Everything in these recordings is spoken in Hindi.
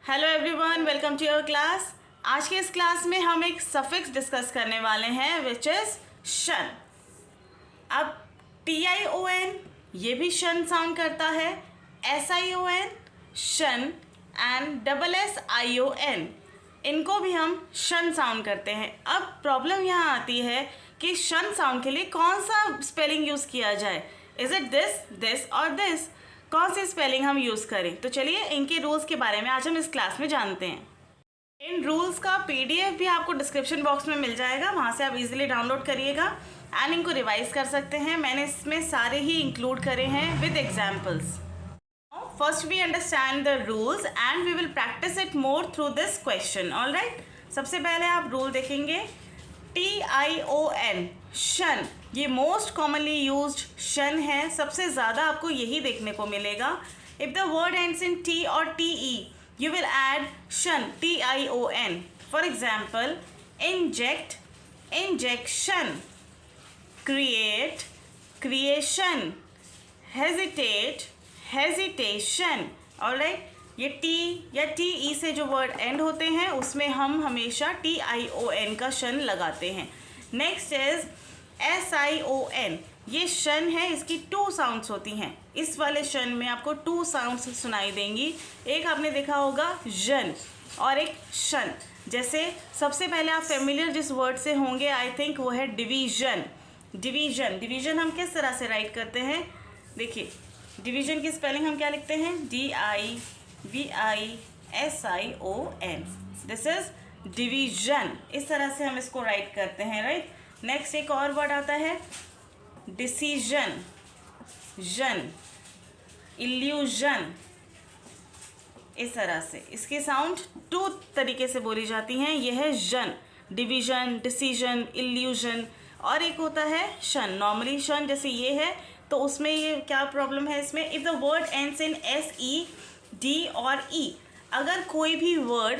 Hello everyone, welcome to your class. आज के इस क्लास में हम एक सफिक्स डिस्कस करने वाले हैं विच इज़ शन। अब TION ये भी शन साउंड करता है, SION शन एंड SSION इनको भी हम शन साउंड करते हैं। अब प्रॉब्लम यहाँ आती है कि शन साउंड के लिए कौन सा स्पेलिंग यूज़ किया जाए। इज़ इट दिस और दिस, कौन सी स्पेलिंग हम यूज़ करें। तो चलिए इनके रूल्स के बारे में आज हम इस क्लास में जानते हैं। इन रूल्स का PDF भी आपको डिस्क्रिप्शन बॉक्स में मिल जाएगा, वहाँ से आप इजीली डाउनलोड करिएगा एंड इनको रिवाइज कर सकते हैं। मैंने इसमें सारे ही इंक्लूड करे हैं with examples. First we understand the rules and we will practice it more through this question. Alright, सबसे पहले आप रूल देखेंगे। TION शन, ये मोस्ट कॉमनली यूज्ड शन है, सबसे ज़्यादा आपको यही देखने को मिलेगा। If the word ends in T और TE यू विल ऐड शन, TION। For example, inject, injection, create, creation, hesitate, hesitation. Alright, ये T या TE से जो वर्ड एंड होते हैं उसमें हम हमेशा TION का शन लगाते हैं। नेक्स्ट इज SION, ये शन है, इसकी 2 साउंड्स होती हैं। इस वाले शन में आपको 2 साउंड्स सुनाई देंगी। एक आपने देखा होगा जन और एक शन। जैसे सबसे पहले आप फेमिलियर जिस वर्ड से होंगे आई थिंक वो है डिवीजन। डिवीजन, डिवीजन हम किस तरह से राइट करते हैं, देखिए डिवीजन की स्पेलिंग हम क्या लिखते हैं, DIVISION। दिस इज डिवीजन, इस तरह से हम इसको राइट करते हैं, राइट। नेक्स्ट एक और वर्ड आता है डिसीजन, जन, इल्यूजन। इस तरह से इसकी साउंड 2 तरीके से बोली जाती हैं। यह है जन, डिवीजन, डिसीजन, इल्यूजन। और एक होता है शन, नॉर्मली शन जैसे ये है, तो उसमें ये क्या प्रॉब्लम है इसमें, if the word ends in SE, D और E, अगर कोई भी वर्ड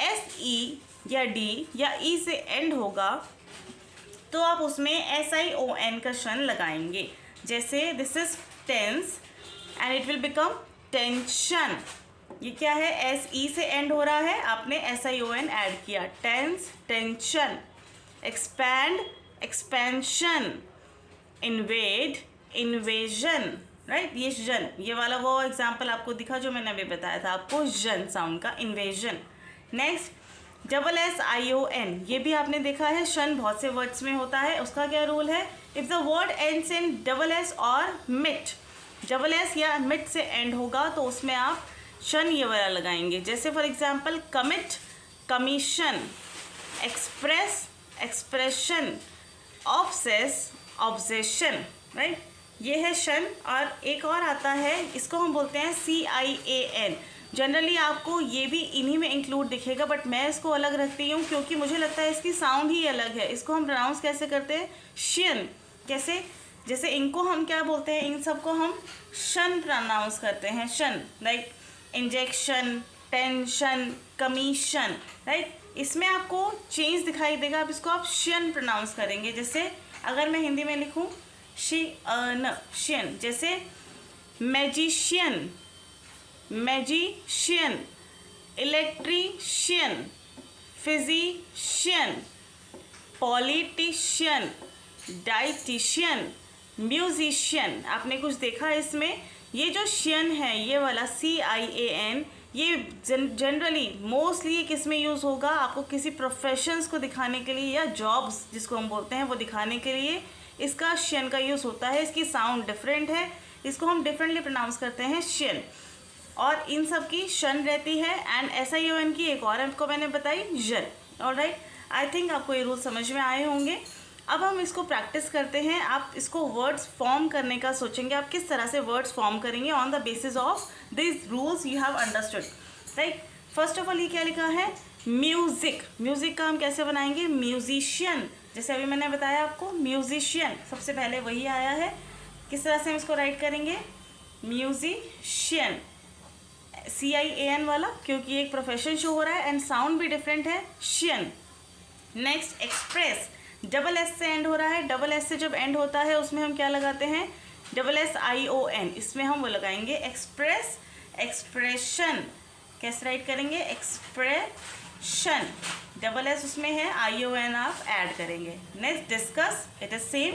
SE या D या E से एंड होगा तो आप उसमें SION का शन लगाएंगे। जैसे this is tense and it will become tension. ये क्या है, SE से एंड हो रहा है, आपने SION ऐड किया, tense, tension. Expand, expansion, invade, invasion, right. ये जन, ये वाला वो एग्जाम्पल आपको दिखा जो मैंने अभी बताया था आपको, जन साउंड का, इन्वेजन। नेक्स्ट SSION, ये भी आपने देखा है, शन बहुत से वर्ड्स में होता है। उसका क्या रूल है, if the word ends in SS और मिट, SS या मिट से एंड होगा तो उसमें आप शन ये वाला लगाएंगे। जैसे for example commit, commission, express, expression, obsess, obsession, right. ये है शन। और एक और आता है, इसको हम बोलते हैं CIAN। जनरली आपको ये भी इन्हीं में इंक्लूड दिखेगा, बट मैं इसको अलग रखती हूँ क्योंकि मुझे लगता है इसकी साउंड ही अलग है। इसको हम प्रोनाउंस कैसे करते हैं, शियन। कैसे, जैसे इनको हम क्या बोलते हैं, इन सबको हम शन प्रोनाउंस करते हैं, शन, like injection, tension, commission, right. इसमें आपको चेंज दिखाई देगा, अब इसको आप शियन प्रोनाउंस करेंगे। जैसे अगर मैं हिंदी में लिखूँ शियन, जैसे magician, magician, electrician, physician, politician, dietitian, musician. आपने कुछ देखा इसमें, ये जो शियन है ये वाला CIAN, ये जनरली मोस्टली ये किस में यूज़ होगा, आपको किसी प्रोफेशंस को दिखाने के लिए या जॉब्स जिसको हम बोलते हैं वो दिखाने के लिए इसका शियन का यूज़ होता है। इसकी साउंड डिफरेंट है, इसको हम डिफरेंटली प्रोनाउंस करते हैं शियन। और इन सब की शन रहती है एंड SION की एक और आपको मैंने बताई जन। ऑलराइट, आई थिंक आपको ये रूल समझ में आए होंगे। अब हम इसको प्रैक्टिस करते हैं। आप इसको वर्ड्स फॉर्म करने का सोचेंगे, आप किस तरह से वर्ड्स फॉर्म करेंगे on the basis of this rules you have understood, right. First of all ये क्या लिखा है, म्यूज़िक। म्यूज़िक का हम कैसे बनाएंगे, म्यूजिशियन। जैसे अभी मैंने बताया आपको, म्यूजिशियन सबसे पहले वही आया है। किस तरह से हम इसको राइट करेंगे, म्यूजिशियन, CIAN वाला, क्योंकि एक प्रोफेशन शो हो रहा है एंड साउंड भी डिफरेंट है, शियन। नेक्स्ट एक्सप्रेस, SS से एंड हो रहा है, SS से जब एंड होता है उसमें हम क्या लगाते हैं, SSION, इसमें हम वो लगाएंगे एक्सप्रेस, एक्सप्रेशन, कैसे राइट करेंगे? एक्सप्रेशन, डबल एस उसमें है, ION आप ऐड करेंगे। Next discuss, it is same,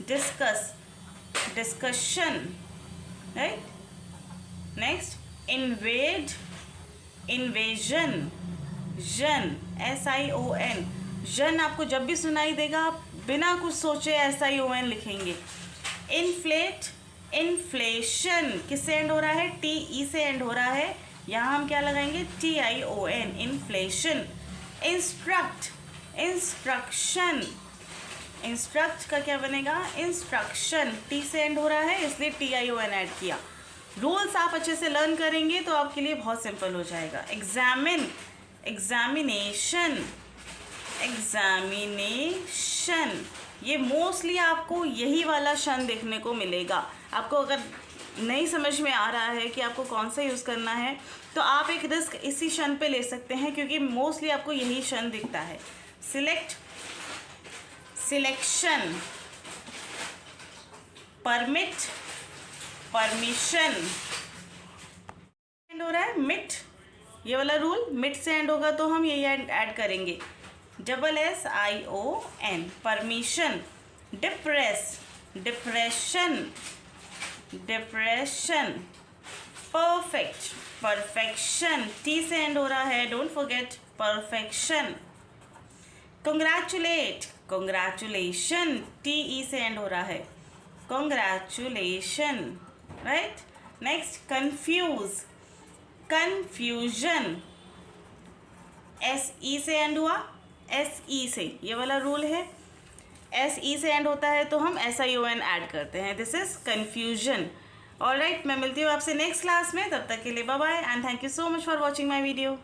discuss, discussion, right. Next invade, invasion, जन, SION, जन आपको जब भी सुनाई देगा आप बिना कुछ सोचे SION लिखेंगे। इन्फ्लेट, इन्फ्लेशन, किससे एंड हो रहा है? TE से एंड हो रहा है, यहाँ हम क्या लगाएंगे? TION, inflation. Instruct, instruction, instruct का क्या बनेगा? इंस्ट्रक्शन, T से एंड हो रहा है इसलिए TION ऐड किया। रूल्स आप अच्छे से लर्न करेंगे तो आपके लिए बहुत सिंपल हो जाएगा। एग्जामिन, एग्जामिनेशन, एग्जामिनेशन, ये मोस्टली आपको यही वाला शन देखने को मिलेगा। आपको अगर नहीं समझ में आ रहा है कि आपको कौन सा यूज़ करना है तो आप एक रिस्क इसी शन पे ले सकते हैं, क्योंकि मोस्टली आपको यही शन दिखता है। Select, selection, permit, permission, and हो रहा है मिट, ये वाला रूल मिट से एंड होगा तो हम यही ऐड करेंगे, double SION, permission. Depress, depression, depression. Perfect, perfection, T से एंड हो रहा है, don't forget, perfection. Congratulate, congratulation, TE से एंड हो रहा है, congratulation, right. Next confuse, confusion, SE से एंड हुआ, SE से, ये वाला रूल है, SE से एंड होता है तो हम SION ऐड करते हैं। This is confusion. ऑलराइट, मैं मिलती हूँ आपसे नेक्स्ट क्लास में, तब तक के लिए bye bye and thank you so much for watching my video.